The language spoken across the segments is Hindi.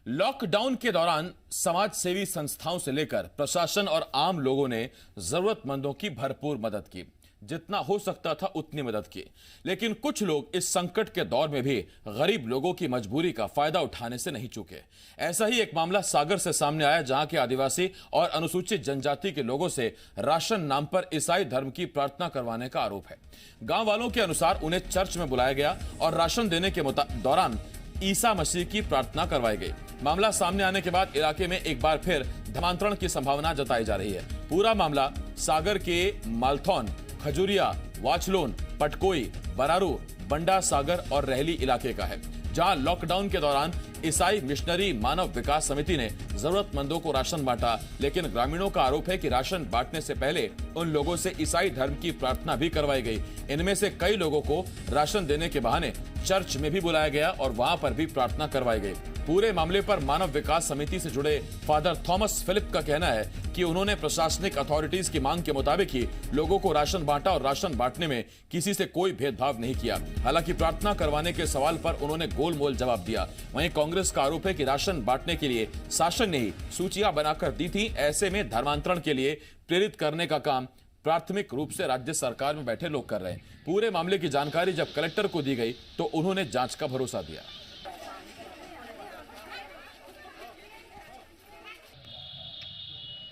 लॉकडाउन के दौरान समाज सेवी संस्थाओं से लेकर प्रशासन और आम लोगों ने जरूरतमंदों की भरपूर मदद की। जितना हो सकता था उतनी मदद की, लेकिन कुछ लोग इस संकट के दौर में भी गरीब लोगों की मजबूरी का फायदा उठाने से नहीं चूके। ऐसा ही एक मामला सागर से सामने आया, जहां के आदिवासी और अनुसूचित जनजाति के लोगों से राशन नाम पर ईसाई धर्म की प्रार्थना करवाने का आरोप है। गांव वालों के अनुसार उन्हें चर्च में बुलाया गया और राशन देने के दौरान ईसा मसीह की प्रार्थना करवाई गई। मामला सामने आने के बाद इलाके में एक बार फिर धर्मांतरण की संभावना जताई जा रही है। पूरा मामला सागर के मालथौन, खजुरिया, वाचलोन, पटकोई, बरारू, बंडा सागर और रहली इलाके का है, जहां लॉकडाउन के दौरान ईसाई मिशनरी मानव विकास समिति ने जरूरतमंदों को राशन बांटा। लेकिन ग्रामीणों का आरोप है कि राशन बांटने से पहले उन लोगों से ईसाई धर्म की प्रार्थना भी करवाई गई। इनमें से कई लोगों को राशन देने के बहाने चर्च में भी बुलाया गया और वहां पर भी प्रार्थना करवाई गई। पूरे मामले पर मानव विकास समिति से जुड़े फादर थॉमस फिलिप का कहना है कि उन्होंने प्रशासनिक अथॉरिटीज की मांग के मुताबिक ही लोगों को राशन बांटा और राशन बांटने में किसी से कोई भेदभाव नहीं किया। हालांकि प्रार्थना करवाने के सवाल पर उन्होंने गोलमोल जवाब दिया। वहीं कांग्रेस का आरोप है कि राशन बांटने के लिए शासन ने ही सूचियां बनाकर दी थी। ऐसे में धर्मांतरण के लिए प्रेरित करने का काम प्राथमिक रूप से राज्य सरकार में बैठे लोग कर रहे हैं। पूरे मामले की जानकारी जब कलेक्टर को दी गई तो उन्होंने जांच का भरोसा दिया।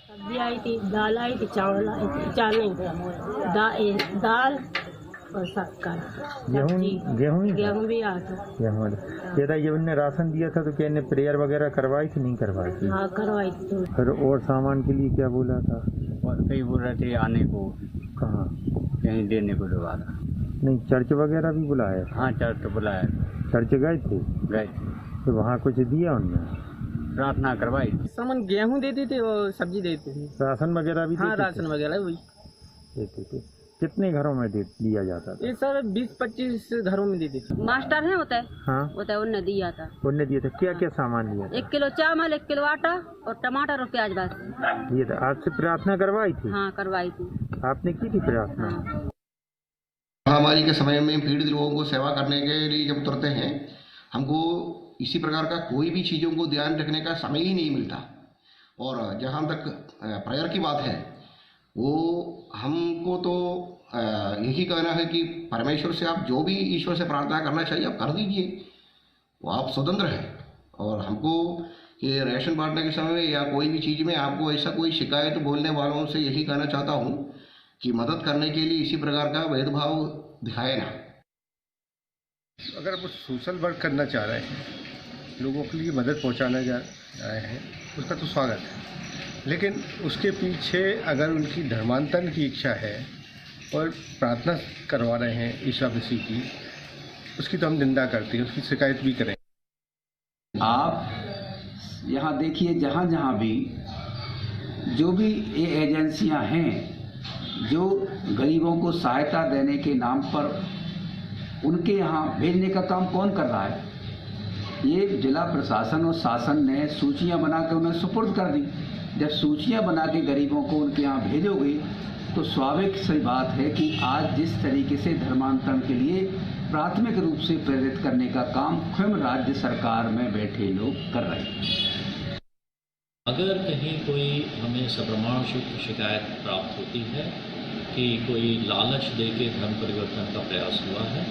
सब्जी आई थी, दाल आई थी, चावल आई थी, चावल नहीं, दाल और शक्कर, गेहूं भी आया था। ये उनने राशन दिया था तो क्या इन्हें प्रेयर वगैरह करवाई थी, नहीं करवाई थी? हाँ, करवाई थी। फिर और सामान के लिए क्या बोला था? कई बोल रहे थे आने को, कहाँ कहीं देने को दोबारा। नहीं, चर्च वगैरह भी बुलाया? हाँ, चर्च तो बुलाया। चर्च गए थे? गए। तो वहाँ कुछ दिया उनने? प्रार्थना करवाई। सामान गेहूं देती थी और सब्जी देती थी। राशन वगैरह भी? हाँ, राशन वगैरह वही देते थे। कितने घरों में दिया जाता था? ये सर 20-25 घरों में देती थी। मास्टर है होता है, हाँ, होता है, उन्होंने दिया था। उनने दिया था। क्या क्या सामान लिया था? 1 किलो चावल, 1 किलो आटा और टमाटर और प्याज बस दिया था। आपसे प्रार्थना करवाई थी? हाँ, करवाई थी। आपने की थी प्रार्थना? हाँ। महामारी के समय में पीड़ित लोगों को सेवा करने के लिए जब उतरते हैं, हमको इसी प्रकार का कोई भी चीज़ों को ध्यान रखने का समय ही नहीं मिलता। और जहाँ तक प्रेयर की बात है, वो हमको तो यही कहना है कि परमेश्वर से आप जो भी ईश्वर से प्रार्थना करना चाहिए आप कर दीजिए, वो आप स्वतंत्र हैं। और हमको ये राशन बांटने के समय या कोई भी चीज़ में आपको ऐसा कोई शिकायत बोलने वालों से यही कहना चाहता हूँ कि मदद करने के लिए इसी प्रकार का भेदभाव दिखाए ना। अगर वो सोशल वर्क करना चाह रहे हैं, लोगों के लिए मदद पहुंचाना जा रहे हैं, उसका तो स्वागत है। लेकिन उसके पीछे अगर उनकी धर्मांतरण की इच्छा है और प्रार्थना करवा रहे हैं ईसा मसीह की, उसकी तो हम निंदा करते हैं, उसकी शिकायत भी करें। आप यहाँ देखिए, जहाँ जहाँ भी जो भी ये एजेंसियाँ हैं जो गरीबों को सहायता देने के नाम पर उनके यहाँ भेजने का काम कौन कर रहा है? ये जिला प्रशासन और शासन ने सूचियां बना के उन्हें सुपुर्द कर दी। जब सूचियां बना के गरीबों को उनके यहाँ भेजोगे तो स्वाभाविक सी बात है कि आज जिस तरीके से धर्मांतरण के लिए प्राथमिक रूप से प्रेरित करने का काम स्वयं राज्य सरकार में बैठे लोग कर रहे हैं। अगर कहीं कोई हमें सप्रमाण शिकायत प्राप्त होती है कि कोई लालच देके धर्म परिवर्तन का प्रयास हुआ है,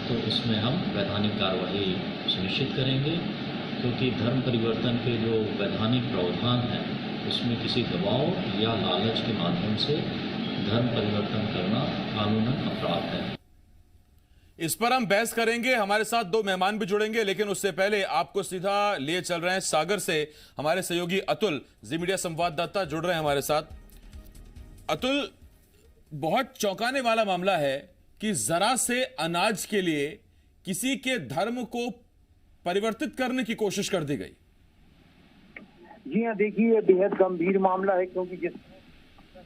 तो इसमें हम वैधानिक कार्रवाई सुनिश्चित करेंगे, क्योंकि धर्म परिवर्तन के जो वैधानिक प्रावधान हैं उसमें किसी दबाव या लालच के माध्यम से धर्म परिवर्तन करना कानूनन अपराध है। इस पर हम बहस करेंगे। हमारे साथ 2 मेहमान भी जुड़ेंगे, लेकिन उससे पहले आपको सीधा लिए चल रहे हैं सागर से। हमारे सहयोगी अतुल, जी मीडिया संवाददाता, जुड़ रहे हैं हमारे साथ। अतुल, बहुत चौंकाने वाला मामला है कि जरा से अनाज के लिए किसी के धर्म को परिवर्तित करने की कोशिश कर दी गई। जी हाँ, देखिए, ये बेहद गंभीर मामला है, क्योंकि जिस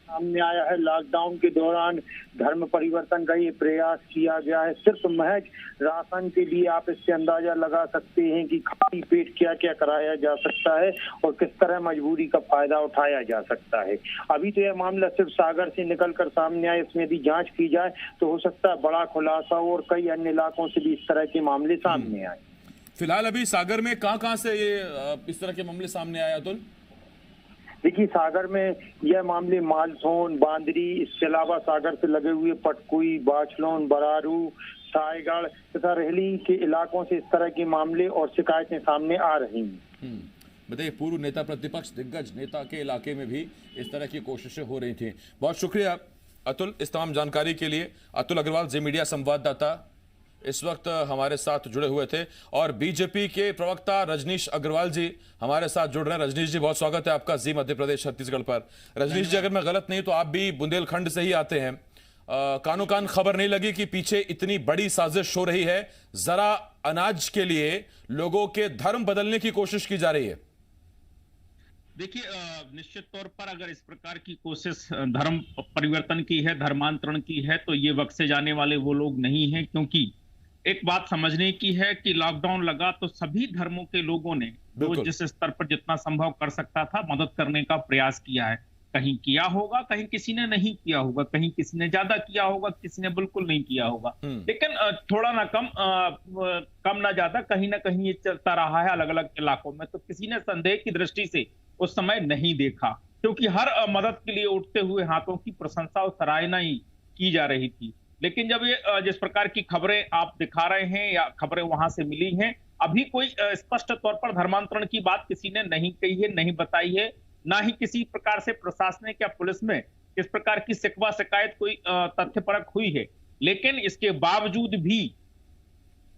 सामने आया है लॉकडाउन के दौरान धर्म परिवर्तन का ये प्रयास किया गया है। सिर्फ महज राशन के लिए आप इससे अंदाजा लगा सकते हैं कि खाली पेट क्या क्या कराया जा सकता है और किस तरह मजबूरी का फायदा उठाया जा सकता है। अभी तो यह मामला सिर्फ सागर से निकलकर सामने आया, इसमें यदि जांच की जाए तो हो सकता है बड़ा खुलासा हो और कई अन्य इलाकों से भी इस तरह के मामले सामने आए। फिलहाल अभी सागर में कहां से ये इस तरह के मामले सामने आए अतुल? देखिए, सागर में यह मामले मालसोन, बांदरी, इसके अलावा सागर से लगे हुए पटकुई, बाचलोन, बरारू, सायगढ़ तथा रेहली के इलाकों से इस तरह के मामले और शिकायतें सामने आ रही हैं। बताइए, पूर्व नेता प्रतिपक्ष दिग्गज नेता के इलाके में भी इस तरह की कोशिशें हो रही थी। बहुत शुक्रिया अतुल इस तमाम जानकारी के लिए। अतुल अग्रवाल, जी मीडिया संवाददाता, इस वक्त हमारे साथ जुड़े हुए थे। और बीजेपी के प्रवक्ता रजनीश अग्रवाल जी हमारे साथ जुड़ रहे हैं। रजनीश जी, बहुत स्वागत है आपका जी मध्य प्रदेश छत्तीसगढ़ पर। रजनीश जी, अगर मैं गलत नहीं तो आप भी बुंदेलखंड से ही आते हैं। कानो कान खबर नहीं लगी कि पीछे इतनी बड़ी साजिश हो रही है, जरा अनाज के लिए लोगों के धर्म बदलने की कोशिश की जा रही है? देखिए, निश्चित तौर पर अगर इस प्रकार की कोशिश धर्म परिवर्तन की है, धर्मांतरण की है, तो ये वक्त से जाने वाले वो लोग नहीं हैं। क्योंकि एक बात समझने की है कि लॉकडाउन लगा तो सभी धर्मों के लोगों ने जिस स्तर पर जितना संभव कर सकता था मदद करने का प्रयास किया है। कहीं किया होगा, कहीं किसी ने नहीं किया होगा, कहीं किसी ने ज्यादा किया होगा, किसी ने बिल्कुल नहीं किया होगा। लेकिन थोड़ा ना कम ना ज्यादा कहीं ना कहीं ये चलता रहा है अलग अलग इलाकों में। तो किसी ने संदेह की दृष्टि से उस समय नहीं देखा, क्योंकि हर मदद के लिए उठते हुए हाथों की प्रशंसा और सराहना ही की जा रही थी। लेकिन जब ये जिस प्रकार की खबरें आप दिखा रहे हैं या खबरें वहां से मिली हैं, अभी कोई स्पष्ट तौर पर धर्मांतरण की बात किसी ने नहीं कही है, नहीं बताई है, ना ही किसी प्रकार से प्रशासनिक या पुलिस में इस प्रकार की शिकवा शिकायत कोई तथ्यपरक हुई है। लेकिन इसके बावजूद भी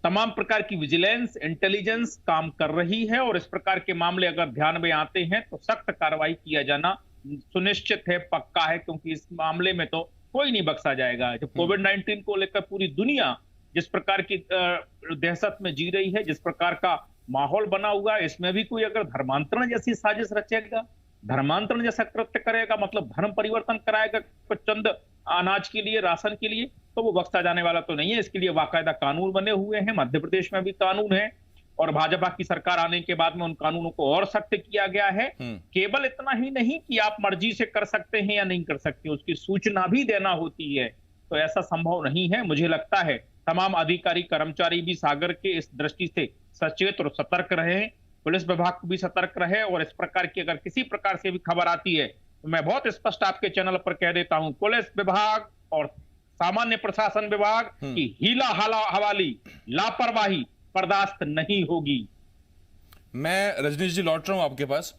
तमाम प्रकार की विजिलेंस, इंटेलिजेंस काम कर रही है और इस प्रकार के मामले अगर ध्यान में आते हैं तो सख्त कार्रवाई किया जाना सुनिश्चित है, पक्का है। क्योंकि इस मामले में तो कोई नहीं बख्शा जाएगा। जब कोविड-19 को लेकर पूरी दुनिया जिस प्रकार की दहशत में जी रही है, जिस प्रकार का माहौल बना हुआ है, इसमें भी कोई अगर धर्मांतरण जैसी साजिश रचेगा, धर्मांतरण जैसा कृत्य करेगा, मतलब धर्म परिवर्तन कराएगा कुछ चंद अनाज के लिए, राशन के लिए, तो वो बख्शा जाने वाला तो नहीं है। इसके लिए बाकायदा कानून बने हुए हैं, मध्य प्रदेश में भी कानून है और भाजपा की सरकार आने के बाद में उन कानूनों को और सख्त किया गया है। केवल इतना ही नहीं कि आप मर्जी से कर सकते हैं या नहीं कर सकते, उसकी सूचना भी देना होती है। तो ऐसा संभव नहीं है। मुझे लगता है तमाम अधिकारी कर्मचारी भी सागर के इस दृष्टि से सचेत और सतर्क रहे, पुलिस विभाग को भी सतर्क रहे और इस प्रकार की अगर किसी प्रकार से भी खबर आती है तो मैं बहुत स्पष्ट आपके चैनल पर कह देता हूं, पुलिस विभाग और सामान्य प्रशासन विभाग की हीला हवाली, लापरवाही बर्दाश्त नहीं होगी। मैं रजनीश जी लौट रहा हूं आपके पास।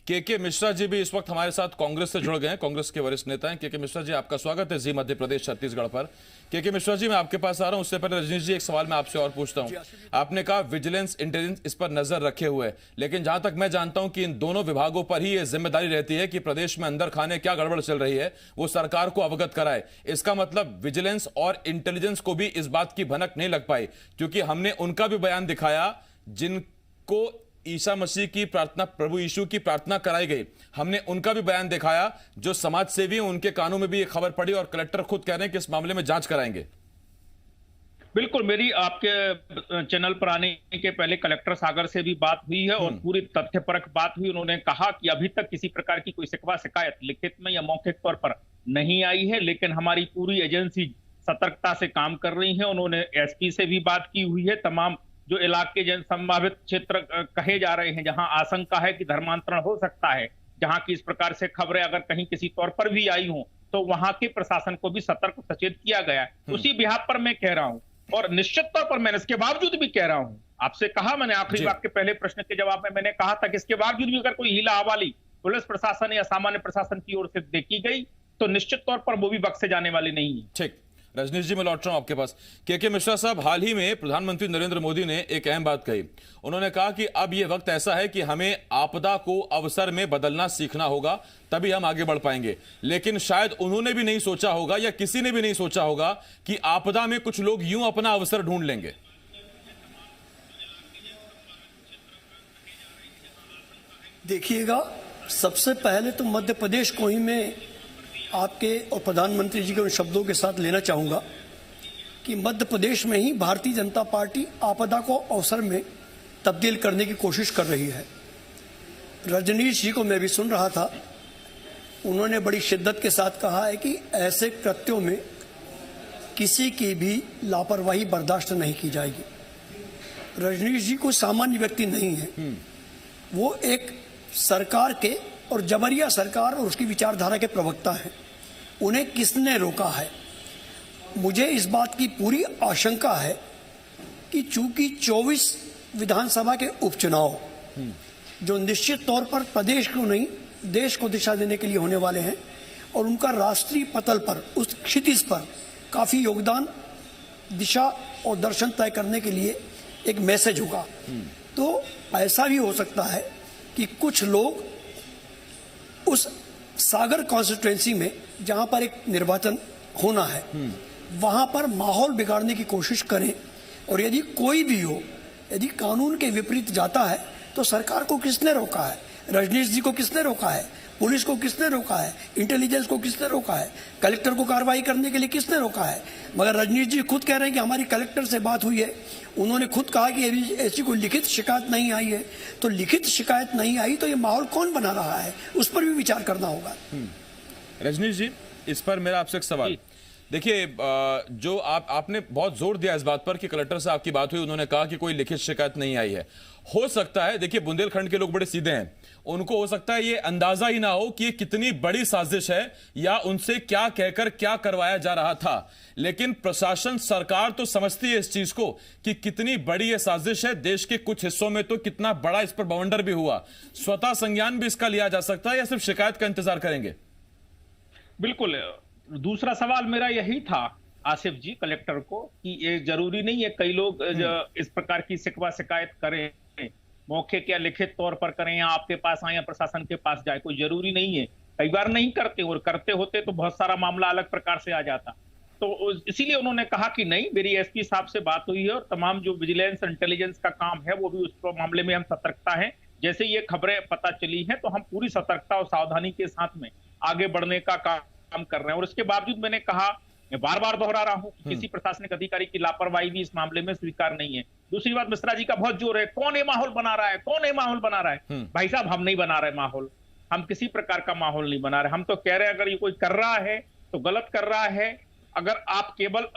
के मिश्रा जी भी इस वक्त हमारे साथ कांग्रेस से जुड़ गए हैं, कांग्रेस के वरिष्ठ नेता हैं। के मिश्रा जी, आपका स्वागत है जी मध्य प्रदेश छत्तीसगढ़ पर। के मिश्रा जी, मैं आपके पास आ रहा हूं। उससे पहले रजनीश जी, एक सवाल मैं आपसे और पूछता हूं। आपने कहा विजिलेंस, इंटेलिजेंस इस पर नजर रखे हुए है, लेकिन जहां तक मैं जानता हूं कि इन दोनों विभागों पर ही यह जिम्मेदारी रहती है कि प्रदेश में अंदर खाने क्या गड़बड़ चल रही है वो सरकार को अवगत कराए। इसका मतलब विजिलेंस और इंटेलिजेंस को भी इस बात की भनक नहीं लग पाई, क्योंकि हमने उनका भी बयान दिखाया जिनको ईसा मसीह की प्रार्थना, प्रभु यीशु की प्रार्थना कराई गई, हमने उनका भी बयान दिखाया। जो समाज सेवी हैं उनके कानों में भी ये खबर पड़ी और कलेक्टर खुद कह रहे हैं कि इस मामले में जांच कराएंगे। बिल्कुल, मेरी आपके चैनल पर आने के पहले कलेक्टर सागर से भी बात हुई है और पूरी तथ्यपरक बात हुई। उन्होंने कहा कि अभी तक किसी प्रकार की कोई शिकवा शिकायत लिखित में या मौखिक तौर पर नहीं आई है, लेकिन हमारी पूरी एजेंसी सतर्कता से काम कर रही है। उन्होंने एसपी से भी बात की हुई है। तमाम जो इलाके संभावित क्षेत्र कहे जा रहे हैं, जहां आशंका है कि धर्मांतरण हो सकता है, जहां की इस प्रकार से खबरें अगर कहीं किसी तौर पर भी आई हो, तो वहां के प्रशासन को भी सतर्क सचेत किया गया है। उसी बिहाफ पर मैं कह रहा हूं और निश्चित तौर पर मैंने इसके बावजूद भी कह रहा हूं, आपसे कहा मैंने आखिरी बात के पहले प्रश्न के जवाब में मैंने कहा था कि इसके बावजूद भी अगर कोई हीला हवाली पुलिस प्रशासन या सामान्य प्रशासन की ओर से देखी गई तो निश्चित तौर पर वो भी बख्शे जाने वाले नहीं है। ठीक, रजनीश जी, मैं लौट रहा हूं आपके पास। के मिश्रा साहब, हाल ही में प्रधानमंत्री नरेंद्र मोदी ने एक अहम बात कही। उन्होंने कहा कि अब यह वक्त ऐसा है कि हमें आपदा को अवसर में बदलना सीखना होगा, तभी हम आगे बढ़ पाएंगे। लेकिन शायद उन्होंने भी नहीं सोचा होगा या किसी ने भी नहीं सोचा होगा कि आपदा में कुछ लोग यूं अपना अवसर ढूंढ लेंगे। देखिएगा, सबसे पहले तो मध्य प्रदेश को ही मैं आपके और प्रधानमंत्री जी के उन शब्दों के साथ लेना चाहूँगा कि मध्य प्रदेश में ही भारतीय जनता पार्टी आपदा को अवसर में तब्दील करने की कोशिश कर रही है। रजनीश जी को मैं भी सुन रहा था, उन्होंने बड़ी शिद्दत के साथ कहा है कि ऐसे कृत्यों में किसी की भी लापरवाही बर्दाश्त नहीं की जाएगी। रजनीश जी कोई सामान्य व्यक्ति नहीं है। वो एक सरकार के और जबरिया सरकार और उसकी विचारधारा के प्रवक्ता हैं। उन्हें किसने रोका है? मुझे इस बात की पूरी आशंका है कि चूंकि 24 विधानसभा के उपचुनाव जो निश्चित तौर पर प्रदेश को नहीं देश को दिशा देने के लिए होने वाले हैं और उनका राष्ट्रीय पटल पर उस क्षितिज पर काफी योगदान, दिशा और दर्शन तय करने के लिए एक मैसेज होगा। तो ऐसा भी हो सकता है कि कुछ लोग उस सागर कॉन्स्टिट्यूएंसी में जहां पर एक निर्वाचन होना है वहां पर माहौल बिगाड़ने की कोशिश करें, और यदि कोई भी हो, यदि कानून के विपरीत जाता है तो सरकार को किसने रोका है? रजनीश जी को किसने रोका है? पुलिस को किसने रोका है? इंटेलिजेंस को किसने रोका है? कलेक्टर को कार्रवाई करने के लिए किसने रोका है? मगर रजनीश जी खुद कह रहे हैं कि हमारी कलेक्टर से बात हुई है, उन्होंने खुद कहा कि अभी ऐसी कोई लिखित शिकायत नहीं आई है। तो लिखित शिकायत नहीं आई तो ये माहौल कौन बना रहा है, उस पर भी विचार करना होगा। रजनीश जी, इस पर मेरा आपसे एक सवाल। देखिए, जो आपने बहुत जोर दिया इस बात पर कि कलेक्टर से आपकी बात हुई, उन्होंने कहा कि कोई लिखित शिकायत नहीं आई है। हो सकता है, देखिए बुंदेलखंड के लोग बड़े सीधे हैं, उनको हो सकता है ये अंदाजा ही ना हो कि ये कितनी बड़ी साजिश है या उनसे क्या कहकर क्या करवाया जा रहा था। लेकिन प्रशासन, सरकार तो समझती है इस चीज को कि कितनी बड़ी ये साजिश है। देश के कुछ हिस्सों में तो कितना बड़ा इस पर बवंडर भी हुआ। स्वतः संज्ञान भी इसका लिया जा सकता है या सिर्फ शिकायत का इंतजार करेंगे? बिल्कुल। दूसरा सवाल मेरा यही था आसिफ जी कलेक्टर को कि ये जरूरी नहीं है कई लोग इस प्रकार की शिकवा शिकायत करें, मौके के या लिखित तौर पर करें या आपके पास आए या प्रशासन के पास जाए, कोई जरूरी नहीं है। कई बार नहीं करते और करते होते तो बहुत सारा मामला अलग प्रकार से आ जाता। तो इसीलिए उन्होंने कहा कि नहीं, मेरी एसपी साहब से बात हुई है और तमाम जो विजिलेंस इंटेलिजेंस का काम है वो भी उस मामले में हम सतर्कता है। जैसे ये खबरें पता चली हैं तो हम पूरी सतर्कता और सावधानी के साथ में आगे बढ़ने का काम कर रहे हैं। और इसके बावजूद मैंने कहा, मैं बार बार दोहरा रहा हूं, किसी प्रशासनिक अधिकारी की लापरवाही भी इस मामले में स्वीकार नहीं है। दूसरी बात, मिश्रा जी का बहुत जोर है, कौन ये माहौल बना रहा है, कौन ये माहौल बना रहा है? भाई साहब, हम नहीं बना रहे माहौल, हम किसी प्रकार का माहौल नहीं बना रहे। हम तो कह रहे हैं अगर ये कोई कर रहा है तो गलत कर रहा है। अगर आप केवल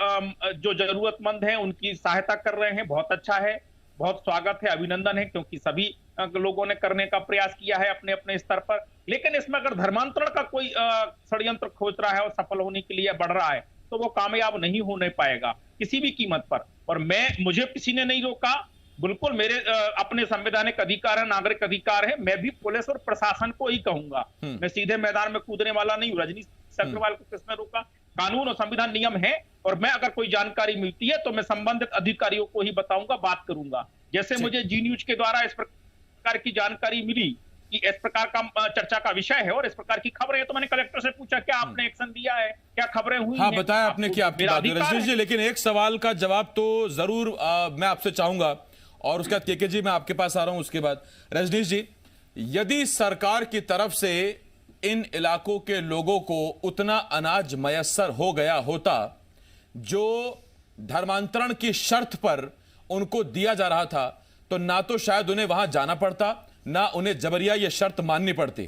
जो जरूरतमंद है उनकी सहायता कर रहे हैं, बहुत अच्छा है, बहुत स्वागत है, अभिनंदन है, क्योंकि सभी लोगों ने करने का प्रयास किया है अपने अपने स्तर पर। लेकिन इसमें अगर धर्मांतरण का कोई षड्यंत्र खोज रहा है और सफल होने के लिए बढ़ रहा है तो वो कामयाब नहीं होने पाएगा किसी भी कीमत पर। और मुझे किसी ने नहीं रोका, बिल्कुल मेरे अपने संवैधानिक अधिकार है, नागरिक अधिकार है। मैं भी पुलिस और प्रशासन को ही कहूंगा, मैं सीधे मैदान में कूदने वाला नहीं हूँ। रजनीश अग्रवाल को किसने रोका? कानून और संविधान नियम है, और मैं अगर कोई जानकारी मिलती है तो मैं संबंधित अधिकारियों को ही बताऊंगा, बात करूंगा। जैसे मुझे जी न्यूज के द्वारा इस प्रकार की जानकारी मिली कि इस प्रकार का चर्चा का विषय है और इस प्रकार की खबरें है, तो मैंने कलेक्टर से पूछा क्या आपने एक्शन दिया है, क्या खबरें हुई हाँ, हैं? बताया आपने कि आपकी बात है रजनीश जी, लेकिन एक सवाल का जवाब तो जरूर मैं आपसे चाहूंगा, और उसके बाद केके जी मैं आपके पास आ रहा हूं। उसके बाद रजनीश जी, यदि सरकार की तरफ से इन इलाकों के लोगों को उतना अनाज मयस्सर हो गया होता जो धर्मांतरण की शर्त पर उनको दिया जा रहा था, तो ना तो शायद उन्हें वहां जाना पड़ता, ना उन्हें जबरिया यह शर्त माननी पड़ती।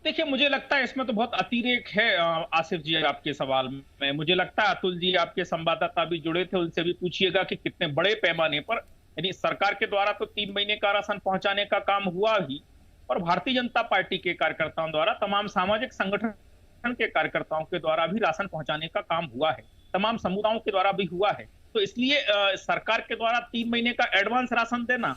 देखिए, मुझे लगता है इसमें तो बहुत अतिरेक है आसिफ जी आपके सवाल में। मुझे लगता है अतुल जी आपके संवाददाता भी जुड़े थे, उनसे भी पूछिएगा कि कितने बड़े पैमाने पर, यानी सरकार के द्वारा तो 3 महीने का राशन पहुंचाने का काम हुआ ही, और भारतीय जनता पार्टी के कार्यकर्ताओं द्वारा, तमाम सामाजिक संगठन के कार्यकर्ताओं के द्वारा भी राशन पहुंचाने का काम हुआ है, तमाम समुदायों के द्वारा भी हुआ है। तो इसलिए सरकार के द्वारा 3 महीने का एडवांस राशन देना,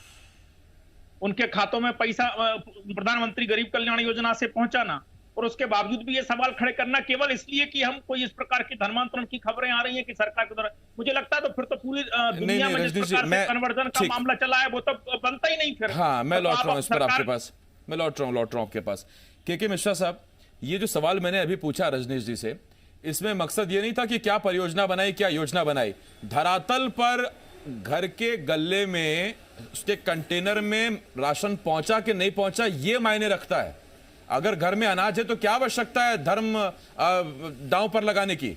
उनके खातों में पैसा प्रधानमंत्री गरीब कल्याण योजना से पहुंचाना, और उसके बावजूद भी ये सवाल खड़े करना केवल इसलिए कि हम कोई इस प्रकार की धर्मांतरण की खबरें आ रही हैं कि सरकार के द्वारा, मुझे लगता है तो फिर तो पूरी दुनिया में जिस प्रकार से कन्वर्जन का मामला चला है वो तो बनता ही नहीं फिर। हाँ, मैं लौट रहा हूँ इस पर आपके पास, मैं लौट रहा हूँ आपके पास। के मिश्रा साहब, ये जो सवाल मैंने अभी पूछा रजनीश जी से, इसमें मकसद ये नहीं था कि क्या परियोजना बनाई, क्या योजना बनाई। धरातल पर घर के गल्ले में, उसके कंटेनर में राशन पहुंचा कि नहीं पहुंचा, ये मायने रखता है। अगर घर में अनाज है तो क्या आवश्यकता है धर्म दांव पर लगाने की?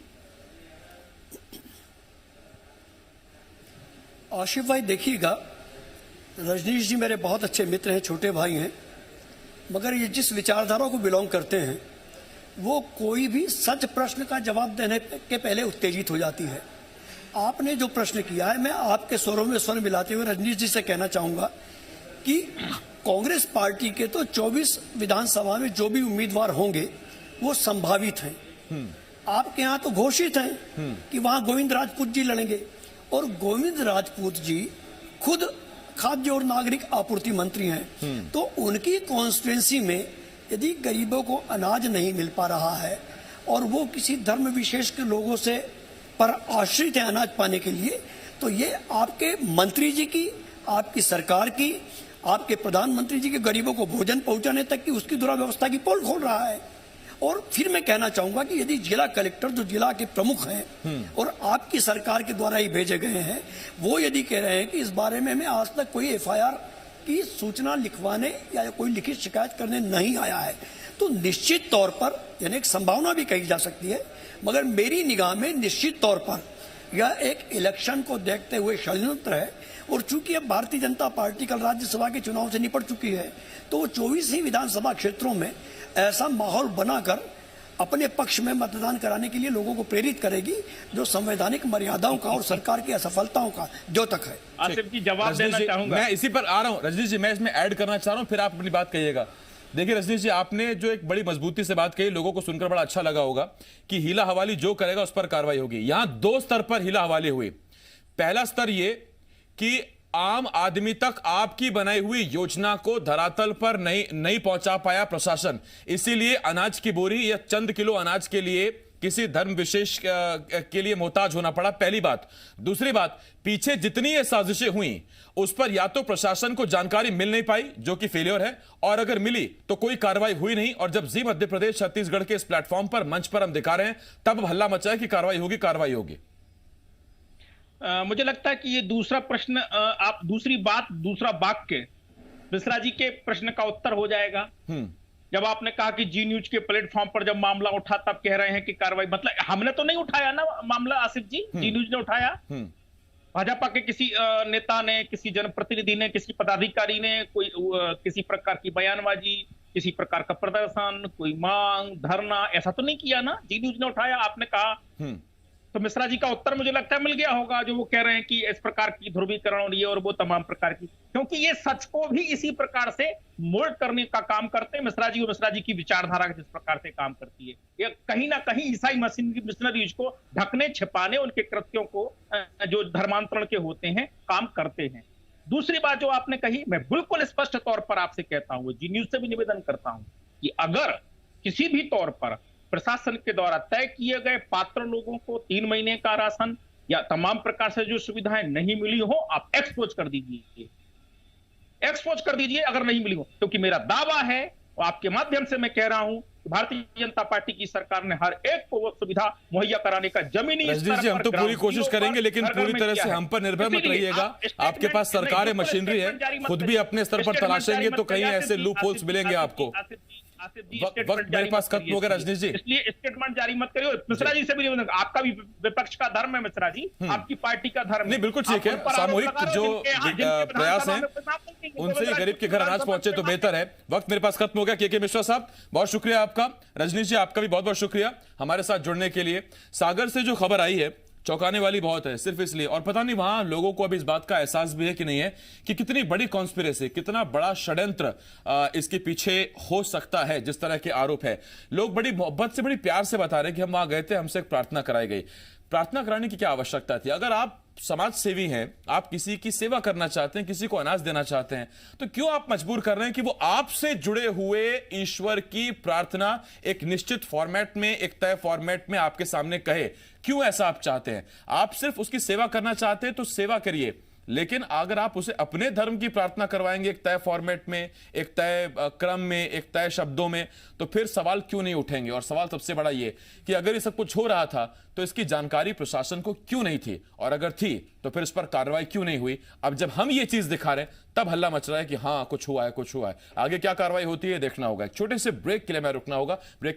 आशिफ भाई, देखिएगा, रजनीश जी मेरे बहुत अच्छे मित्र हैं, छोटे भाई हैं, मगर ये जिस विचारधारा को बिलोंग करते हैं वो कोई भी सच प्रश्न का जवाब देने के पहले उत्तेजित हो जाती है। आपने जो प्रश्न किया है, मैं आपके स्वरों में स्वर मिलाते हुए रजनीश जी से कहना चाहूंगा कि कांग्रेस पार्टी के तो 24 विधानसभा में जो भी उम्मीदवार होंगे वो संभावित हैं। आपके यहाँ तो घोषित हैं कि वहां गोविंद राजपूत जी लड़ेंगे, और गोविंद राजपूत जी खुद खाद्य और नागरिक आपूर्ति मंत्री हैं। तो उनकी कॉन्स्टिट्यूंसी में यदि गरीबों को अनाज नहीं मिल पा रहा है और वो किसी धर्म विशेष के लोगों से पर आश्रित है अनाज पाने के लिए, तो ये आपके मंत्री जी की, आपकी सरकार की, आपके प्रधानमंत्री जी के गरीबों को भोजन पहुंचाने तक की उसकी दुराव्यवस्था की पोल खोल रहा है। और फिर मैं कहना चाहूंगा कि यदि जिला कलेक्टर जो जिला के प्रमुख हैं और आपकी सरकार के द्वारा ही भेजे गए हैं, वो यदि कह रहे हैं कि इस बारे में हमें आज तक कोई एफआईआर की सूचना लिखवाने या कोई लिखित शिकायत करने नहीं आया है, तो निश्चित तौर पर यानी एक संभावना भी कही जा सकती है, मगर मेरी निगाह में निश्चित तौर पर यह एक इलेक्शन को देखते हुए षड्यंत्र है। और चूंकि अब भारतीय जनता पार्टी कल राज्यसभा के चुनाव से निपट चुकी है, तो वो 24 ही विधानसभा क्षेत्रों में ऐसा माहौल बनाकर अपने पक्ष में मतदान कराने के लिए लोगों को प्रेरित करेगी, जो संवैधानिक मर्यादाओं का और सरकार की असफलताओं का जो तक है। आसिफ जी जवाब देना चाहूंगा। मैं इसी पर आ रहा हूं रजनीश जी, मैं इसमें ऐड करना चाह रहा हूं, फिर आप अपनी बात कहिएगा। देखिए रजनीश जी, आपने जो एक बड़ी मजबूती से बात कही, लोगों को सुनकर बड़ा अच्छा लगा होगा कि हीला हवाली जो करेगा उस पर कार्रवाई होगी। यहां 2 स्तर पर हीला हवाली हुई। पहला स्तर यह कि आम आदमी तक आपकी बनाई हुई योजना को धरातल पर नहीं पहुंचा पाया प्रशासन, इसीलिए अनाज की बोरी या चंद किलो अनाज के लिए किसी धर्म विशेष के लिए मोहताज होना पड़ा। पहली बात। दूसरी बात, पीछे जितनी ये साजिशें हुई उस पर या तो प्रशासन को जानकारी मिल नहीं पाई, जो कि फेलियर है, और अगर मिली तो कोई कार्रवाई हुई नहीं। और जब जी मध्य प्रदेश छत्तीसगढ़ के इस प्लेटफॉर्म पर, मंच पर हम दिखा रहे हैं, तब हल्ला मचा है कि कार्रवाई होगी। मुझे लगता है कि ये दूसरा प्रश्न, आप दूसरा वाक्य मिश्रा जी के प्रश्न का उत्तर हो जाएगा। जब आपने कहा कि जी न्यूज के प्लेटफॉर्म पर जब मामला उठा तब कह रहे हैं कि कार्रवाई, मतलब हमने तो नहीं उठाया ना मामला आसिफ जी, जी न्यूज ने उठाया। भाजपा के किसी नेता ने, किसी जनप्रतिनिधि ने, किसी पदाधिकारी ने कोई किसी प्रकार की बयानबाजी, किसी प्रकार का प्रदर्शन, कोई मांग, धरना, ऐसा तो नहीं किया ना, जी न्यूज ने उठाया। आपने कहा तो मिश्रा जी का उत्तर मुझे लगता है मिल गया होगा, जो वो कह रहे हैं कि इस प्रकार की ध्रुवीकरण और ये और वो तमाम प्रकार की, क्योंकि ये सच को भी इसी प्रकार से मोल्ड करने का काम करते हैं मिश्रा जी, और मिश्रा जी की विचारधारा जिस प्रकार से काम करती है, ये कहीं ना कहीं ईसाई मिशनरीज को ढकने, छिपाने, उनके कृत्यों को जो धर्मांतरण के होते हैं काम करते हैं। दूसरी बात जो आपने कही, मैं बिल्कुल स्पष्ट तौर पर आपसे कहता हूं, जी न्यूज से भी निवेदन करता हूं कि अगर किसी भी तौर पर प्रशासन के द्वारा तय किए गए पात्र लोगों को 3 महीने का राशन या तमाम प्रकार से जो सुविधाएं नहीं मिली हो, आप एक्सपोज कर दीजिए, अगर नहीं मिली हो, क्योंकि मेरा दावा है और आपके माध्यम से मैं कह रहा हूं, भारतीय जनता पार्टी की सरकार ने हर एक को वो सुविधा मुहैया कराने का जमीनी स्तर पर, हम तो पूरी कोशिश करेंगे, लेकिन पूरी तरह से हम पर निर्भर मत रहिएगा। आपके पास सरकार है, मशीनरी है, खुद भी अपने स्तर पर तलाशेंगे तो कहीं ऐसे लूप होल्स मिलेंगे आपको। वक्त मेरे पास खत्म हो गया रजनीश जी, इसलिए स्टेटमेंट जारी मत करिए। मिश्रा जी से भी आपका भी विपक्ष का धर्म है मिश्रा जी, आपकी पार्टी का धर्म नहीं, बिल्कुल ठीक है। सामूहिक जो प्रयास है उनसे ही गरीब के घर अनाज पहुंचे तो बेहतर है। वक्त मेरे पास खत्म हो गया। के मिश्रा साहब, बहुत शुक्रिया आपका। रजनीश जी, आपका भी बहुत बहुत शुक्रिया हमारे साथ जुड़ने के लिए। सागर से जो खबर आई है चौंकाने वाली बहुत है, सिर्फ इसलिए, और पता नहीं वहां लोगों को अभी इस बात का एहसास भी है कि नहीं है कि कितनी बड़ी कॉन्स्पिरेसी, कितना बड़ा षड्यंत्र इसके पीछे हो सकता है। जिस तरह के आरोप है, लोग बड़ी मोहब्बत से, बड़ी प्यार से बता रहे हैं कि हम वहां गए थे, हमसे एक प्रार्थना कराई गई। प्रार्थना कराने की क्या आवश्यकता थी? अगर आप समाज सेवी हैं, आप किसी की सेवा करना चाहते हैं, किसी को अनाज देना चाहते हैं, तो क्यों आप मजबूर कर रहे हैं कि वो आपसे जुड़े हुए ईश्वर की प्रार्थना एक निश्चित फॉर्मेट में, एक तय फॉर्मेट में आपके सामने कहे? क्यों ऐसा आप चाहते हैं? आप सिर्फ उसकी सेवा करना चाहते हैं तो सेवा करिए, लेकिन अगर आप उसे अपने धर्म की प्रार्थना करवाएंगे एक तय फॉर्मेट में, एक तय क्रम में, एक तय शब्दों में, तो फिर सवाल क्यों नहीं उठेंगे? और सवाल सबसे बड़ा ये कि अगर ये सब कुछ हो रहा था तो इसकी जानकारी प्रशासन को क्यों नहीं थी, और अगर थी तो फिर इस पर कार्रवाई क्यों नहीं हुई? अब जब हम ये चीज दिखा रहे हैं तब हल्ला मच रहा है कि हाँ कुछ हुआ है, कुछ हुआ है। आगे क्या कार्रवाई होती है देखना होगा। एक छोटे से ब्रेक के लिए मैं रुकना होगा। ब्रेक